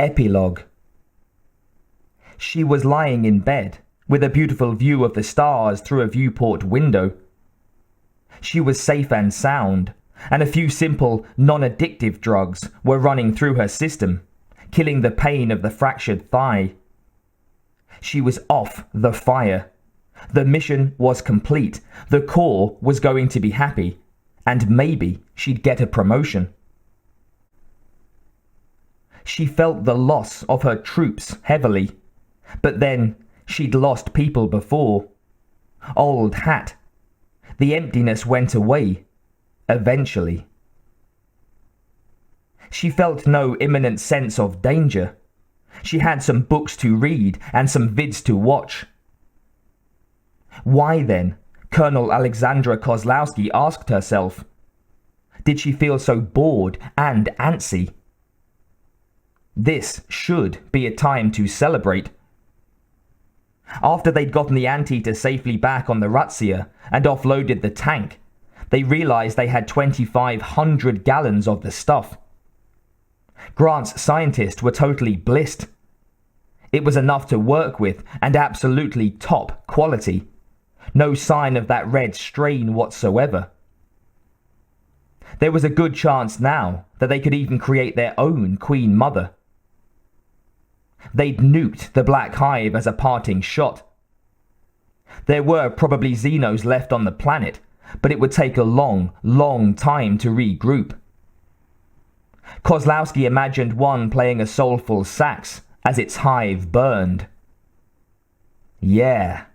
Epilogue. She was lying in bed, with a beautiful view of the stars through a viewport window. She was safe and sound, and a few simple, non-addictive drugs were running through her system, killing the pain of the fractured thigh. She was off the fire. The mission was complete. The Corps was going to be happy, and maybe she'd get a promotion. She felt the loss of her troops heavily, but then she'd lost people before. Old hat. The emptiness went away, eventually. She felt no imminent sense of danger. She had some books to read and some vids to watch. Why then, Colonel Alexandra Kozlowski asked herself, did she feel so bored and antsy? This should be a time to celebrate. After they'd gotten the anteater safely back on the Razzia and offloaded the tank, they realized they had 2,500 gallons of the stuff. Grant's scientists were totally blissed. It was enough to work with and absolutely top quality. No sign of that red strain whatsoever. There was a good chance now that they could even create their own Queen Mother. They'd nuked the Black Hive as a parting shot. There were probably Xenos left on the planet, but it would take a long, long time to regroup. Kozlowski imagined one playing a soulful sax as its hive burned. Yeah.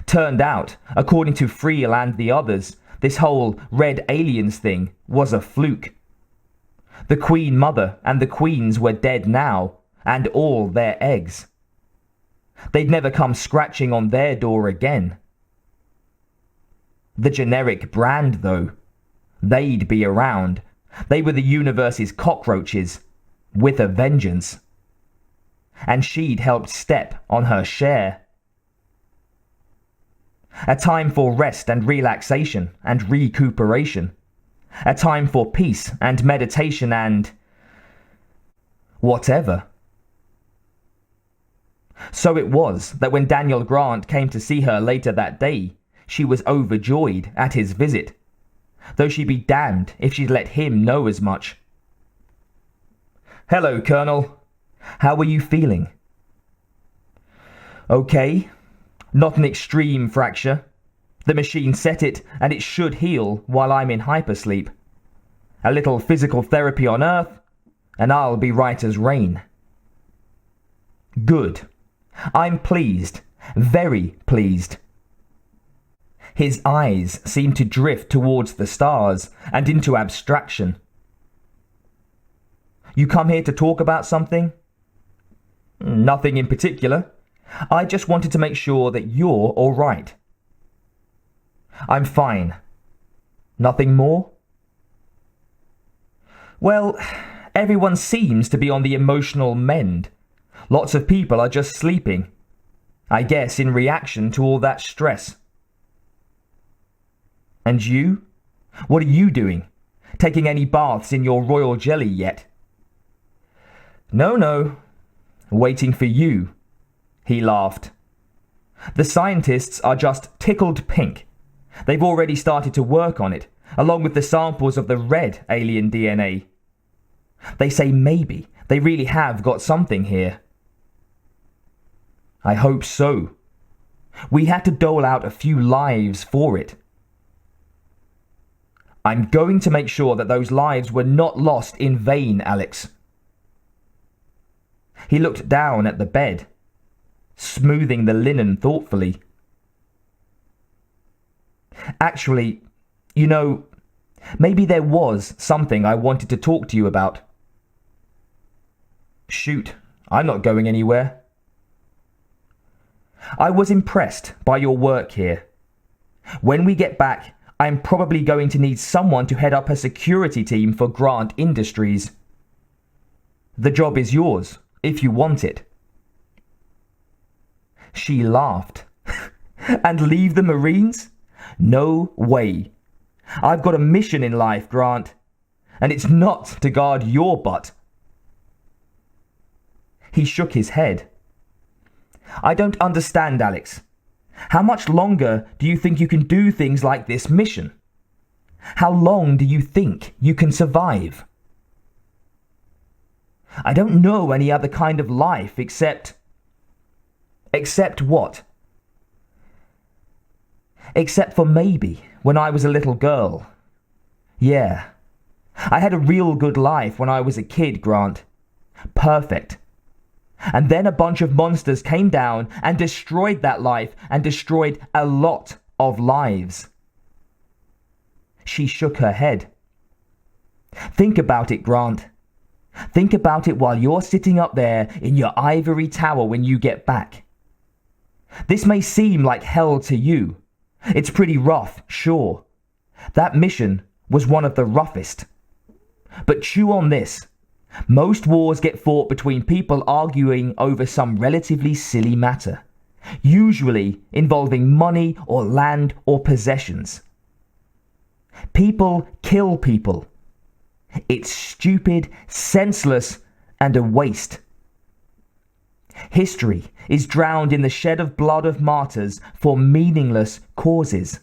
Turned out, according to Friel and the others, this whole red aliens thing was a fluke. The Queen Mother and the Queens were dead now, and all their eggs. They'd never come scratching on their door again. The generic brand, though, they'd be around. They were the universe's cockroaches, with a vengeance. And she'd helped step on her share. A time for rest and relaxation and recuperation. A time for peace and meditation and whatever. So it was that when Daniel Grant came to see her later that day, she was overjoyed at his visit, though she'd be damned if she'd let him know as much. "Hello, Colonel. How are you feeling?" "Okay. Not an extreme fracture. The machine set it, and it should heal while I'm in hypersleep. A little physical therapy on Earth, and I'll be right as rain." "Good. I'm pleased. Very pleased." His eyes seemed to drift towards the stars and into abstraction. "You come here to talk about something?" "Nothing in particular. I just wanted to make sure that you're all right." "I'm fine." "Nothing more?" "Well, everyone seems to be on the emotional mend. Lots of people are just sleeping. I guess in reaction to all that stress." "And you? What are you doing? Taking any baths in your royal jelly yet?" No. Waiting for you." He laughed. "The scientists are just tickled pink. They've already started to work on it, along with the samples of the red alien DNA. They say maybe they really have got something here." "I hope so. We had to dole out a few lives for it." "I'm going to make sure that those lives were not lost in vain, Alex." He looked down at the bed, smoothing the linen thoughtfully. "Actually, maybe there was something I wanted to talk to you about." "Shoot, I'm not going anywhere." "I was impressed by your work here. When we get back, I'm probably going to need someone to head up a security team for Grant Industries. The job is yours, if you want it." She laughed. "And leave the Marines? No way. I've got a mission in life, Grant, and it's not to guard your butt." He shook his head. I don't understand, Alex. How much longer do you think you can do things like this mission? How long do you think you can survive? I don't know any other kind of life except... Except what? Except for maybe when I was a little girl. Yeah. I had a real good life when I was a kid, Grant. Perfect. And then a bunch of monsters came down and destroyed that life and destroyed a lot of lives. She shook her head. Think about it, Grant. Think about it while you're sitting up there in your ivory tower when you get back. This may seem like hell to you. It's pretty rough, sure. That mission was one of the roughest. But chew on this. Most wars get fought between people arguing over some relatively silly matter, usually involving money or land or possessions. People kill people. It's stupid, senseless, and a waste. History is drowned in the shed of blood of martyrs for meaningless causes.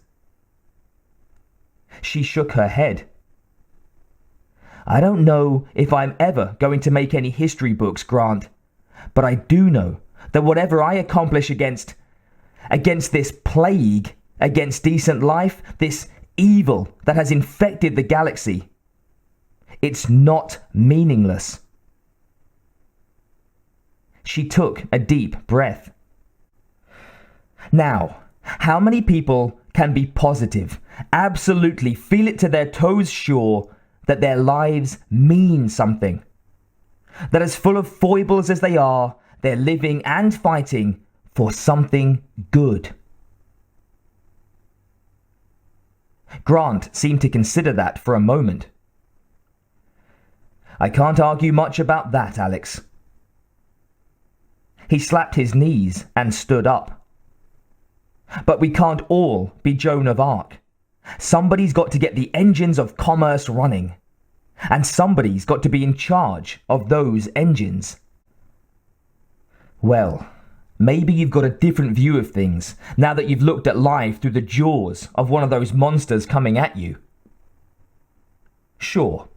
She shook her head. I don't know if I'm ever going to make any history books, Grant, but I do know that whatever I accomplish against this plague, against decent life, this evil that has infected the galaxy, it's not meaningless. She took a deep breath. Now, how many people can be positive, absolutely feel it to their toes sure that their lives mean something? That as full of foibles as they are, they're living and fighting for something good. Grant seemed to consider that for a moment. I can't argue much about that, Alex. He slapped his knees and stood up. But we can't all be Joan of Arc. Somebody's got to get the engines of commerce running. And somebody's got to be in charge of those engines. Well, maybe you've got a different view of things now that you've looked at life through the jaws of one of those monsters coming at you. Sure,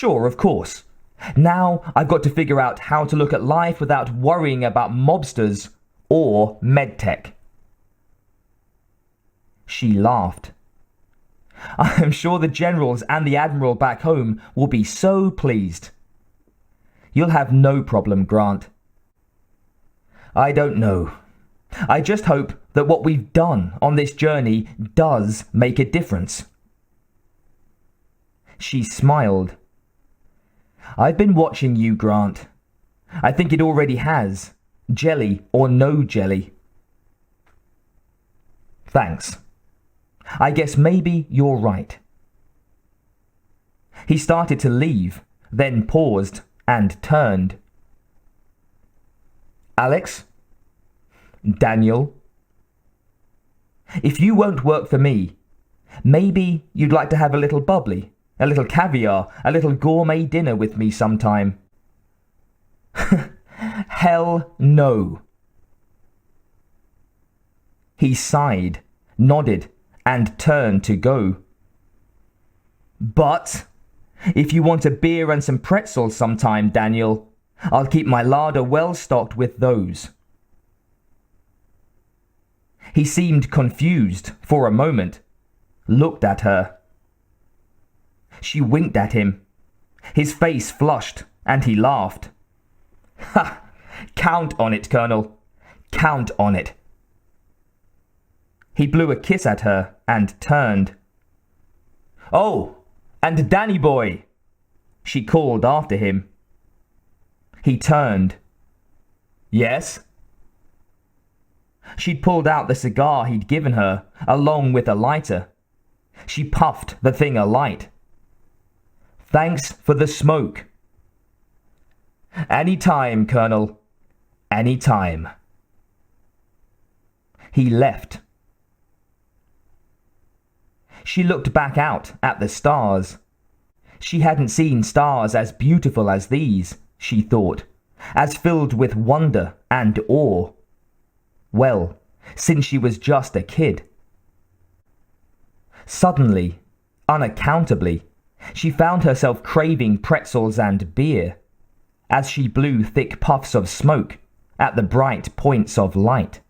of course. Now I've got to figure out how to look at life without worrying about mobsters or medtech. She laughed. I'm sure the generals and the admiral back home will be so pleased. You'll have no problem, Grant. I don't know. I just hope that what we've done on this journey does make a difference. She smiled. I've been watching you, Grant. I think it already has, jelly or no jelly. Thanks. I guess maybe you're right. He started to leave, then paused and turned. Alex? Daniel? If you won't work for me, maybe you'd like to have a little bubbly, a little caviar, a little gourmet dinner with me sometime. Hell no. He sighed, nodded, and turned to go. But if you want a beer and some pretzels sometime, Daniel, I'll keep my larder well stocked with those. He seemed confused for a moment, looked at her. She winked at him. His face flushed, and he laughed. Ha! Count on it, Colonel. Count on it. He blew a kiss at her and turned. Oh, and Danny boy, she called after him. He turned. Yes? She'd pulled out the cigar he'd given her, along with a lighter. She puffed the thing alight. Thanks for the smoke. Any time, Colonel. Any time. He left. She looked back out at the stars. She hadn't seen stars as beautiful as these, she thought, as filled with wonder and awe. Well, since she was just a kid. Suddenly, unaccountably, she found herself craving pretzels and beer, as she blew thick puffs of smoke at the bright points of light.